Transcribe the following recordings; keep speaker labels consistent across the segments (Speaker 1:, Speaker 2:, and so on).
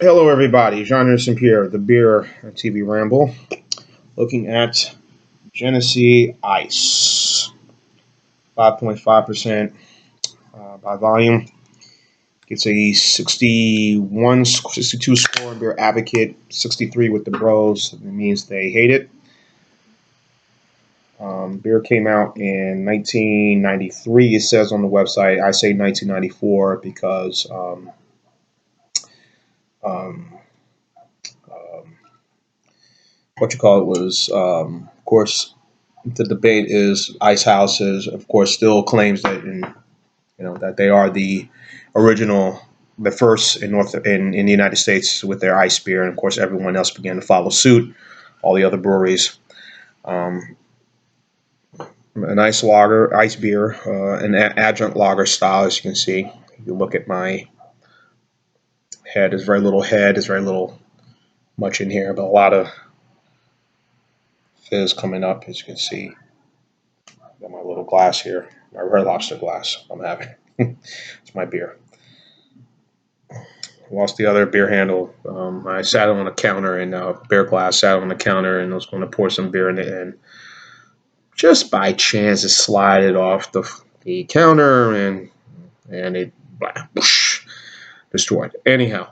Speaker 1: Hello, everybody. Jean St. Pierre, the beer TV ramble, looking at Genesee ICE, 5.5% by volume. It's a 61, 62 score in Beer Advocate, 63 with the Bros. It means they hate it. Beer came out in 1993. It says on the website. I say 1994 because um, um, what you call it was, of course, the debate is Ice House is, of course, still claims that that they are the original, the first in the United States with their ice beer, and of course everyone else began to follow suit. All the other breweries, um, an ice lager, ice beer, an adjunct lager style, as you can see. If you look at my head, there's very little head, there's very little much in here, but a lot of fizz coming up, as you can see. Got my little glass here, my Red Lobster glass I'm having. It's my beer. Lost the other beer handle. I sat on a counter and beer glass sat on the counter and I was going to pour some beer in it, and just by chance it slided off the counter and it whoosh, destroyed. Anyhow,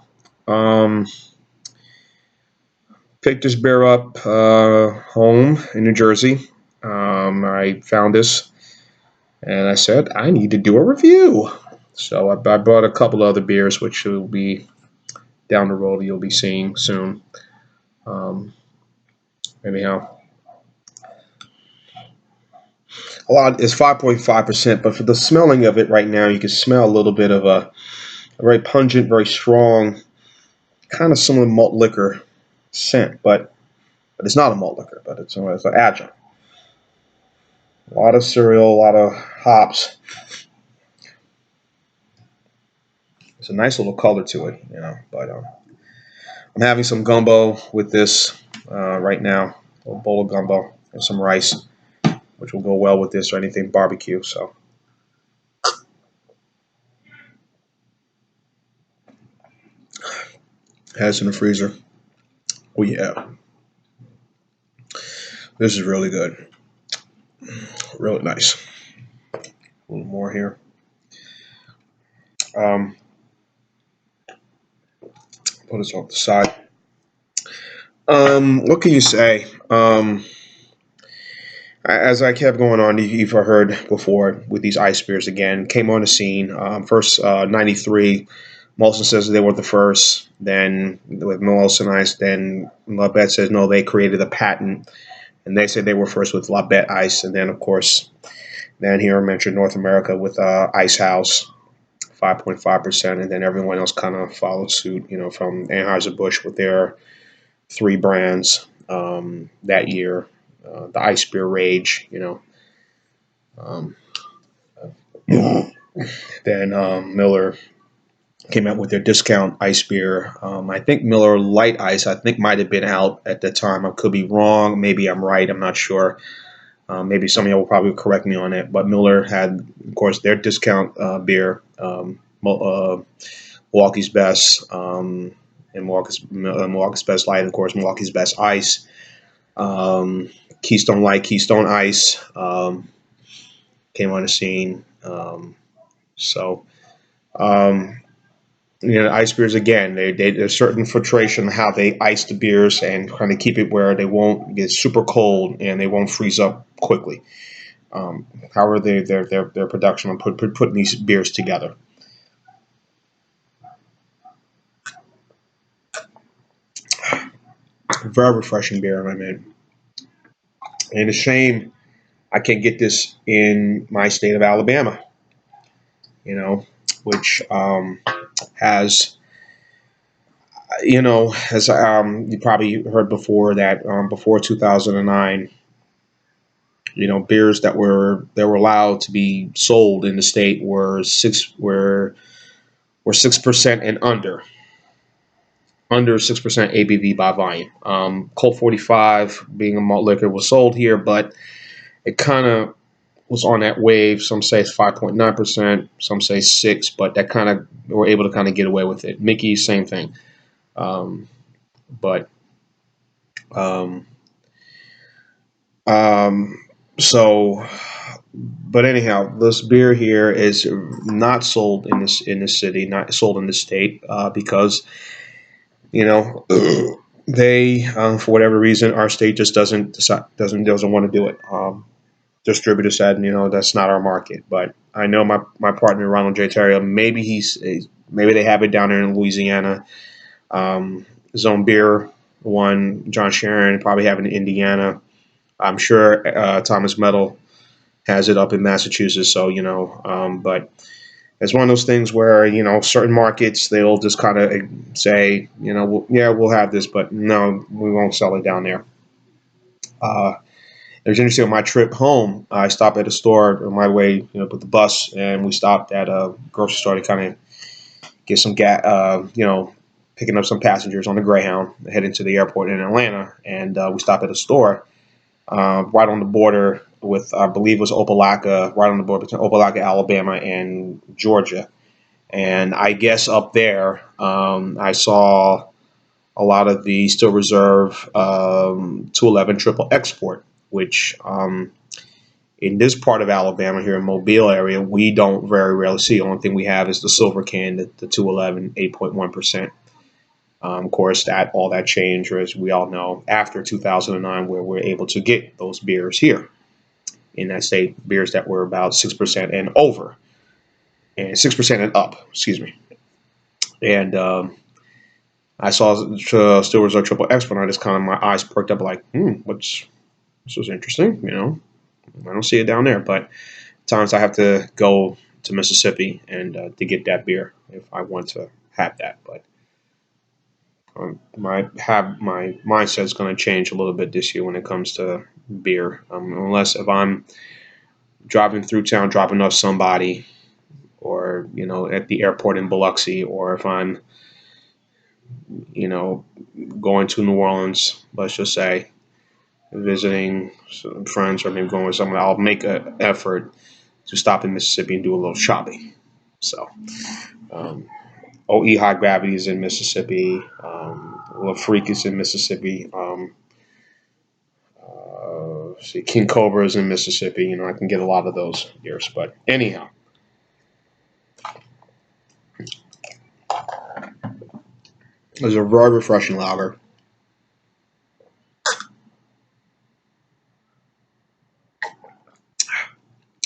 Speaker 1: um, picked this beer up home in New Jersey. I found this and I said I need to do a review. So I bought a couple other beers, which will be down the road. You'll be seeing soon. Um, Anyhow, a lot is 5.5%, but for the smelling of it right now, you can smell a little bit of a very pungent, very strong, kind of similar malt liquor scent, but it's not a malt liquor, but it's an adjunct. A lot of cereal, a lot of hops. It's a nice little color to it, But I'm having some gumbo with this right now, a little bowl of gumbo and some rice, which will go well with this or anything barbecue. So has in the freezer. Oh yeah, this is really good, really nice. A little more here. Um, put this off the side. What can you say? As I kept going on, you've heard before with these ice beers again, came on the scene. First, 93. Molson says they were the first. Then with Molson Ice, then Labette says no, they created a patent. And they said they were first with Labette Ice. And then, of course, then here I mentioned North America with Ice House, 5.5%. And then everyone else kind of followed suit, from Anheuser-Busch with their three brands that year. The Ice Beer Rage, Um, then Miller came out with their discount ice beer. I think Miller Light Ice, I think might have been out at the time. I could be wrong. Maybe I'm right. I'm not sure. Maybe some of you will probably correct me on it. But Miller had, of course, their discount beer, Milwaukee's Best, and Milwaukee's Best Light, and of course, Milwaukee's Best Ice. Um, Keystone Light, Keystone Ice came on the scene. So, um, ice beers again. There's certain filtration how they ice the beers and kind of keep it where they won't get super cold and they won't freeze up quickly. However, their production on putting these beers together. Very refreshing beer, I mean. And it's a shame I can't get this in my state of Alabama. Which has as you probably heard before that before 2009, beers that were allowed to be sold in the state were 6% and under 6% ABV by volume. Colt 45 being a malt liquor was sold here, but it kind of was on that wave. Some say it's 5.9%, some say 6, but that kind of were able to kind of get away with it. Mickey, same thing. Um, but um, um, so, but anyhow, this beer here is not sold in this city, not sold in this state, because you know they for whatever reason our state just doesn't want to do it. Distributor said, that's not our market. But I know my partner Ronald J. Terrio, maybe they have it down there in Louisiana. Zone Beer one, John Sharon probably have it in Indiana. I'm sure Thomas Metal has it up in Massachusetts. So but it's one of those things where certain markets they'll just kind of say, yeah, we'll have this, but no, we won't sell it down there. Uh, It was interesting. On my trip home, I stopped at a store on my way, with the bus, and we stopped at a grocery store to kind of get some picking up some passengers on the Greyhound heading to the airport in Atlanta. And we stopped at a store right on the border with, I believe it was Opelika, right on the border between Opelika, Alabama, and Georgia. And I guess up there, I saw a lot of the Still Reserve 211 triple export, which in this part of Alabama, here in Mobile area, we don't very rarely see. The only thing we have is the silver can, the 211, 8.1%. Of course, that all that changed, as we all know, after 2009, where we're able to get those beers here in that state, beers that were about 6% and over, and 6% and up, excuse me. And I saw Still Reserve Triple X, and I just kind of, my eyes perked up like, this was interesting, I don't see it down there, but times I have to go to Mississippi and to get that beer if I want to have that. But my mindset is going to change a little bit this year when it comes to beer. Unless if I'm driving through town, dropping off somebody, or at the airport in Biloxi, or if I'm you know going to New Orleans, let's just say visiting some friends, or maybe going with someone, I'll make an effort to stop in Mississippi and do a little shopping. So. Um, OE High Gravity is in Mississippi. La Freak is in Mississippi. See, King Cobra is in Mississippi. I can get a lot of those years. But anyhow, it's a very refreshing lager.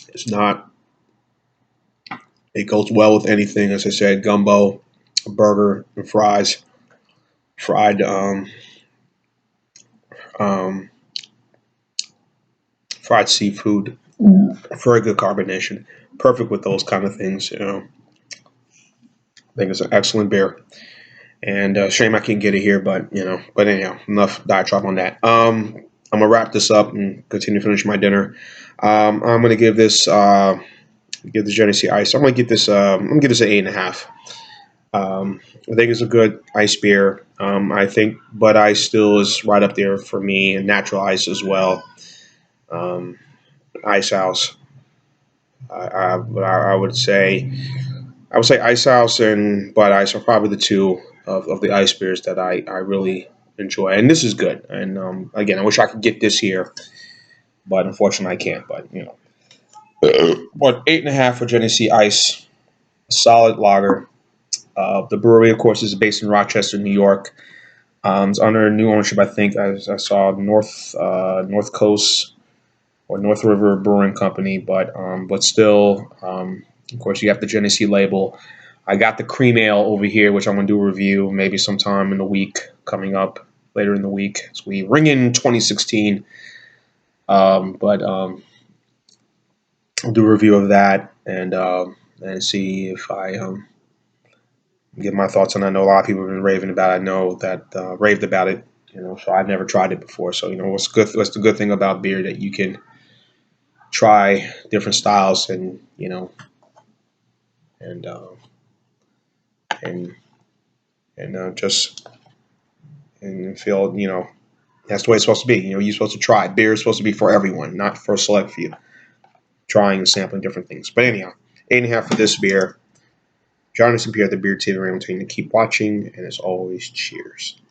Speaker 1: It's not. It goes well with anything. As I said, gumbo, a burger, and fries, fried um, fried seafood. Very good carbonation. Perfect with those kind of things. I think it's an excellent beer. And shame I can't get it here, but But anyhow, enough diatribe on that. I'm gonna wrap this up and continue to finish my dinner. I'm gonna give this Genesee Ice. I'm gonna give this an 8.5. I think it's a good ice beer. I think Bud Ice still is right up there for me, and Natural Ice as well. Um, Ice House. I would say Ice House and Bud Ice are probably the two of the ice beers that I really enjoy. And this is good. And again, I wish I could get this here, but unfortunately I can't. But but 8.5 for Genesee Ice, a solid lager. The brewery, of course, is based in Rochester, New York. It's under new ownership, I think. I saw North Coast or North River Brewing Company, but still, of course, you have the Genesee label. I got the cream ale over here, which I'm gonna do a review maybe sometime in the week coming up later in the week as we ring in 2016. But I'll do a review of that and see if I give my thoughts on. I know a lot of people have been raving about it. I know that raved about it. So I've never tried it before. So what's the good thing about beer, that you can try different styles and and just and feel that's the way it's supposed to be. You're supposed to try. Beer is supposed to be for everyone, not for a select few. Trying and sampling different things. But anyhow, 8.5 for this beer. Join us and be at the Beer TV Room to keep watching, and as always, cheers.